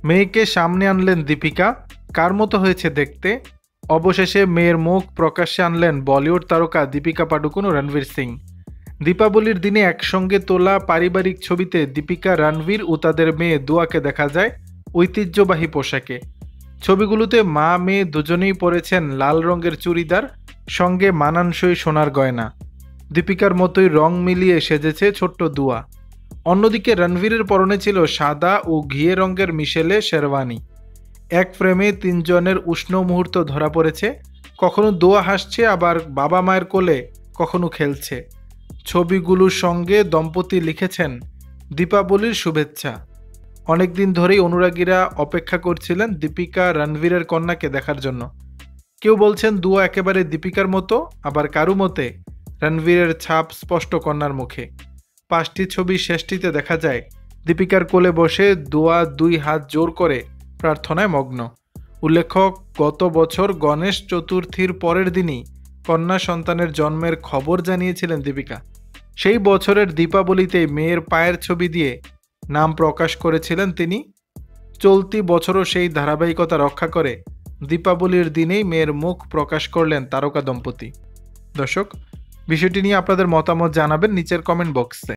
মেয়েকে সামনে আনলেন দীপিকা, কার মতো হয়েছে দেখতে? অবশেষে মেয়ের মুখ প্রকাশ্যে আনলেন বলিউড তারকা দীপিকা পাডুকোন ও রণবীর সিং। দীপাবলির দিনে একসঙ্গে তোলা পারিবারিক ছবিতে দীপিকা, রণবীর ও তাদের মেয়ে দুয়াকে দেখা যায় ঐতিহ্যবাহী পোশাকে। ছবিগুলোতে মা মেয়ে দুজনেই পরেছেন লাল রঙের চুড়িদার, সঙ্গে মানানসই সোনার গয়না। দীপিকার মতোই রং মিলিয়ে সেজেছে ছোট্ট দুয়া। অন্যদিকে রণবীরের পরনে ছিল সাদা ও ঘিয়ে রঙের মিশেলে শেরওয়ানি। এক ফ্রেমে তিনজনের উষ্ণ মুহূর্ত ধরা পড়েছে। কখনো দোয়া হাসছে, আবার বাবা মায়ের কোলে কখনো খেলছে। ছবিগুলোর সঙ্গে দম্পতি লিখেছেন দীপাবলির শুভেচ্ছা। অনেকদিন ধরেই অনুরাগীরা অপেক্ষা করছিলেন দীপিকা রণবীরের কন্যাকে দেখার জন্য। কেউ বলছেন দুয়া একেবারে দীপিকার মতো, আবার কারু মতে রণবীরের ছাপ স্পষ্ট কন্যার মুখে। 5টি ছবির শেষটিতে দেখা যায় দীপিকার কোলে বসে দুয়া 2 হাত জোর করে প্রার্থনায় মগ্ন। উল্লেখ্য, গত বছর গণেশ চতুর্থীর পরের দিনই কন্যা সন্তানের জন্মের খবর জানিয়েছিলেন দীপিকা। সেই বছরের দীপাবলিতে মেয়ের পায়ের ছবি দিয়ে নাম প্রকাশ করেছিলেন তিনি। চলতি বছরও সেই ধারাবাহিকতা রক্ষা করে দীপাবলির দিনেই মেয়ের মুখ প্রকাশ করলেন তারকা দম্পতি। দর্শক, বিষয়টি নিয়ে আপনাদের মতামত জানাবেন নিচের কমেন্ট বক্সে।